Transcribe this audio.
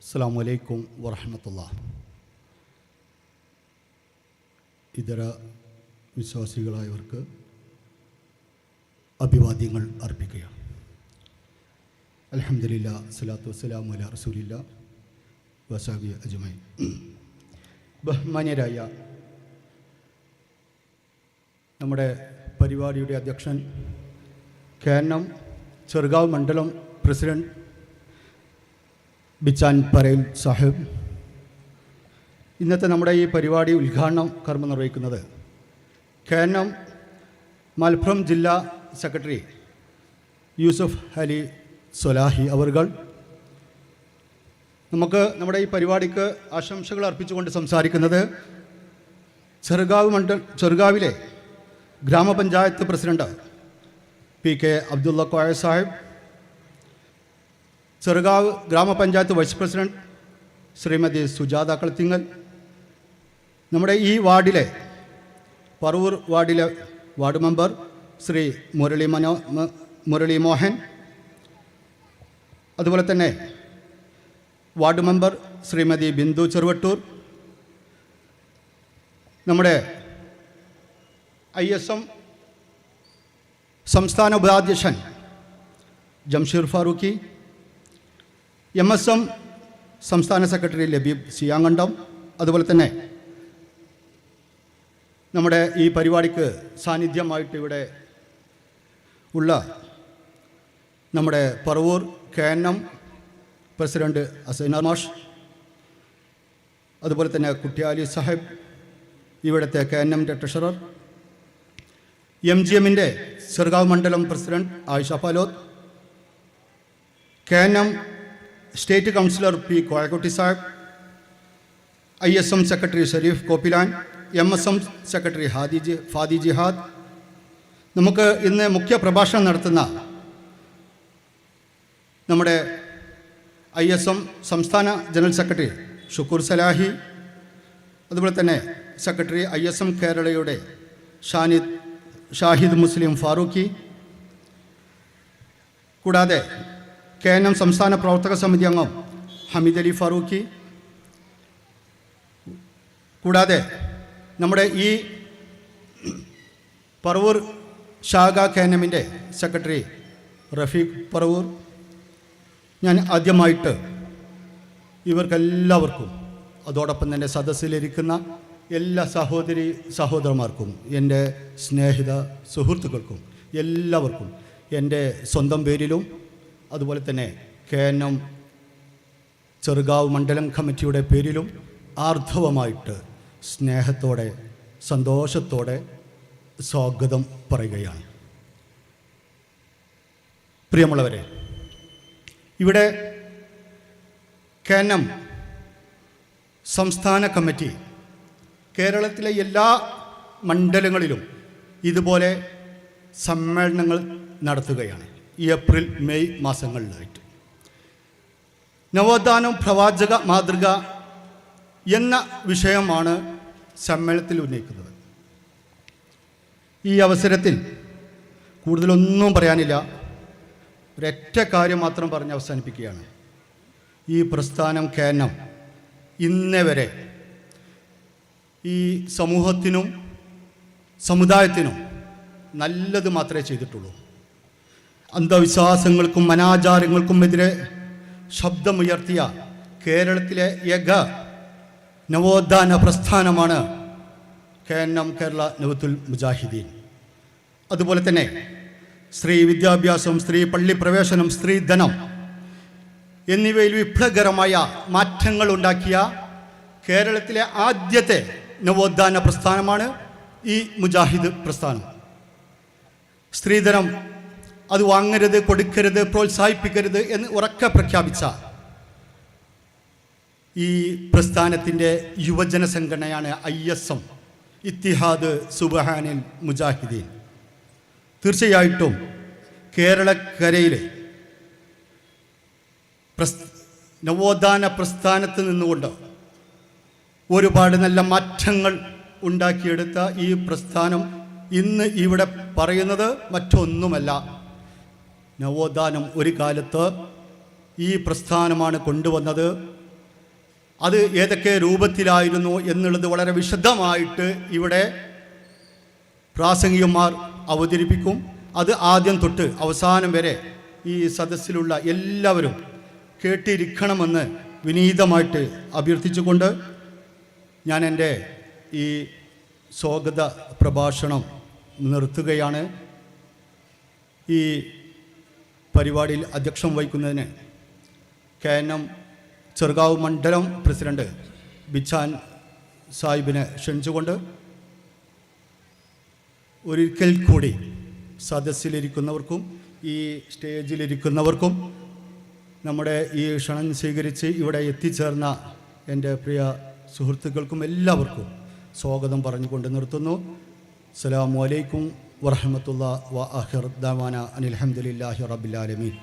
അസ്സലാമു അലൈക്കും വറഹ്മത്തുള്ളാഹി. ഇതര വിശ്വാസികളായവർക്ക് അഭിവാദ്യങ്ങൾ അർപ്പിക്കുകയാണ്. അൽഹംദുലില്ലാഹ് സ്വലാത്തു വസ്സലാമു അലാ റസൂലില്ലാഹ് വസഹ്ബിഹി അജ്മഈൻ. ബഹുമാന്യരായ നമ്മുടെ പരിപാടിയുടെ അധ്യക്ഷൻ KNM ചെറുകാവ് മണ്ഡലം പ്രസിഡന്റ് ബിച്ചാൻ പറയിൽ സാഹിബ്, ഇന്നത്തെ നമ്മുടെ ഈ പരിപാടി ഉദ്ഘാടനം കർമ്മം നിർവഹിക്കുന്നത് KNM മലപ്പുറം ജില്ലാ സെക്രട്ടറി യൂസുഫ് അലി സ്വലാഹി അവർകൾ. നമുക്ക് നമ്മുടെ ഈ പരിപാടിക്ക് ആശംസകൾ അർപ്പിച്ചുകൊണ്ട് സംസാരിക്കുന്നത് ചെറുകാവിലെ ഗ്രാമപഞ്ചായത്ത് പ്രസിഡന്റ് PK അബ്ദുള്ള കോയ സാഹിബ്, ചെറുകാവ് ഗ്രാമപഞ്ചായത്ത് വൈസ് പ്രസിഡന്റ് ശ്രീമതി സുജാത കളത്തിങ്ങൽ, നമ്മുടെ ഈ വാർഡിലെ പറവൂർ വാർഡിലെ വാർഡ് മെമ്പർ ശ്രീ മുരളി മോഹൻ, അതുപോലെ തന്നെ വാർഡ് മെമ്പർ ശ്രീമതി ബിന്ദു ചെറുവട്ടൂർ, നമ്മുടെ ISM സംസ്ഥാന ഉപാധ്യക്ഷൻ ജംഷീർ ഫാറൂഖി, MSM സംസ്ഥാന സെക്രട്ടറി ലബീബ് സിയാങ്കണ്ടം, അതുപോലെ തന്നെ നമ്മുടെ ഈ പരിപാടിക്ക് സാന്നിധ്യമായിട്ട് ഇവിടെ ഉള്ള നമ്മുടെ പറവൂർ KNM പ്രസിഡന്റ് അസൈന മാഷ്, അതുപോലെ തന്നെ കുട്ടിയാലി സാഹിബ്, ഇവിടുത്തെ KNM ട്രഷറർ, MGMൻ്റെ ചെറുകാവ് മണ്ഡലം president Ayisha Faloth, KNM state councillor P Koyakutty Sahib, ISM secretary Shareef Koppilan, MSM secretary Fadi Jihad. നമുക്ക് ഇന്ന് മുഖ്യ പ്രഭാഷണം നടത്തുന്ന നമ്മുടെ ISM സംസ്ഥാന ജനറൽ സെക്രട്ടറി ഷുക്കൂർ സലാഹി, അതുപോലെ തന്നെ സെക്രട്ടറി ISM കേരളയുടെ ഷാഹിദ് മുസ്ലിം ഫാറൂഖി, കൂടാതെ KNM സംസ്ഥാന പ്രവർത്തക സമിതി അംഗം ഹമീദ് അലി ഫാറൂഖി, കൂടാതെ നമ്മുടെ ഈ പറവൂർ ശാഖ KNMൻ്റെ സെക്രട്ടറി റഫീഖ് പറവൂർ. ഞാൻ ആദ്യമായിട്ട് ഇവർക്കെല്ലാവർക്കും, അതോടൊപ്പം തന്നെ സദസ്സിലിരിക്കുന്ന എല്ലാ സഹോദരന്മാർക്കും, എൻ്റെ സ്നേഹിത സുഹൃത്തുക്കൾക്കും എല്ലാവർക്കും എൻ്റെ സ്വന്തം പേരിലും അതുപോലെ തന്നെ KNM ചെറുകാവ് മണ്ഡലം കമ്മിറ്റിയുടെ പേരിലും ആർദ്രവമായിട്ട് സ്നേഹത്തോടെ സന്തോഷത്തോടെ സ്വാഗതം പറയുകയാണ്. പ്രിയമുള്ളവരെ, ഇവിടെ KNM സംസ്ഥാന കമ്മിറ്റി കേരളത്തിലെ എല്ലാ മണ്ഡലങ്ങളിലും ഇതുപോലെ സമ്മേളനങ്ങൾ നടത്തുകയാണ്. ഏപ്രിൽ മെയ് മാസങ്ങളിലായിട്ട് നവോത്ഥാനം പ്രവാചക മാതൃക എന്ന വിഷയമാണ് സമ്മേളനത്തിൽ ഉന്നയിക്കുന്നത്. ഈ അവസരത്തിൽ കൂടുതലൊന്നും പറയാനില്ല, ഒരൊറ്റ കാര്യം മാത്രം പറഞ്ഞ് അവസാനിപ്പിക്കുകയാണ്. ഈ പ്രസ്ഥാനം KNM ഇന്നേ വരെ ഈ സമൂഹത്തിനും സമുദായത്തിനും നല്ലത് മാത്രമേ ചെയ്തിട്ടുള്ളൂ. അന്ധവിശ്വാസങ്ങൾക്കും അനാചാരങ്ങൾക്കും എതിരെ ശബ്ദമുയർത്തിയ കേരളത്തിലെ ഏക നവോത്ഥാന പ്രസ്ഥാനമാണ് KNM കേരള നവത്തുൽ മുജാഹിദീൻ. അതുപോലെ തന്നെ സ്ത്രീ വിദ്യാഭ്യാസം, സ്ത്രീ പള്ളി പ്രവേശനം, സ്ത്രീധനം എന്നിവയിൽ വിപ്ലവകരമായ മാറ്റങ്ങൾ ഉണ്ടാക്കിയ കേരളത്തിലെ ആദ്യത്തെ നവോത്ഥാന പ്രസ്ഥാനമാണ് ഈ മുജാഹിദ് പ്രസ്ഥാനം. സ്ത്രീധനം അത് വാങ്ങരുത്, കൊടുക്കരുത്, പ്രോത്സാഹിപ്പിക്കരുത് എന്ന് ഉറക്കെ പ്രഖ്യാപിച്ച ഈ പ്രസ്ഥാനത്തിൻ്റെ യുവജന സംഘടനയാണ് ISM, ഇത്തിഹാദ് സുബ്ഹാനിൽ മുജാഹിദീൻ. തീർച്ചയായിട്ടും കേരളക്കരയിൽ നവോത്ഥാന പ്രസ്ഥാനത്ത് നിന്നുകൊണ്ട് ഒരുപാട് നല്ല മാറ്റങ്ങൾ ഉണ്ടാക്കിയെടുത്ത ഈ പ്രസ്ഥാനം ഇന്ന് ഇവിടെ പറയുന്നത് മറ്റൊന്നുമല്ല, നവോത്ഥാനം ഒരു കാലത്ത് ഈ പ്രസ്ഥാനമാണ് കൊണ്ടുവന്നത്. അത് ഏതൊക്കെ രൂപത്തിലായിരുന്നു എന്നുള്ളത് വളരെ വിശദമായിട്ട് ഇവിടെ പ്രാസംഗികന്മാർ അവതരിപ്പിക്കും. അത് ആദ്യം തൊട്ട് അവസാനം വരെ ഈ സദസ്സിലുള്ള എല്ലാവരും കേട്ടിരിക്കണമെന്ന് വിനീതമായിട്ട് അഭ്യർത്ഥിച്ചുകൊണ്ട് ഞാൻ എൻ്റെ ഈ സ്വാഗത പ്രഭാഷണം നിർത്തുകയാണ്. ഈ പരിപാടിയിൽ അധ്യക്ഷം വഹിക്കുന്നതിന് KNM ചെറുകാവ് മണ്ഡലം പ്രസിഡന്റ് ബിച്ചാൻ സാഹിബിനെ ക്ഷണിച്ചുകൊണ്ട് ഒരിക്കൽ കൂടി സദസ്സിലിരിക്കുന്നവർക്കും ഈ സ്റ്റേജിലിരിക്കുന്നവർക്കും നമ്മുടെ ഈ ക്ഷണം സ്വീകരിച്ച് ഇവിടെ എത്തിച്ചേർന്ന എൻ്റെ പ്രിയ സുഹൃത്തുക്കൾക്കും എല്ലാവർക്കും സ്വാഗതം പറഞ്ഞുകൊണ്ട് നിർത്തുന്നു. അസ്സലാമു അലൈക്കും വറഹ്മത്തുള്ളാഹി വ ആഖിർ ദഅവാന അനിൽ ഹംദുലില്ലാഹി റബ്ബിൽ ആലമീൻ.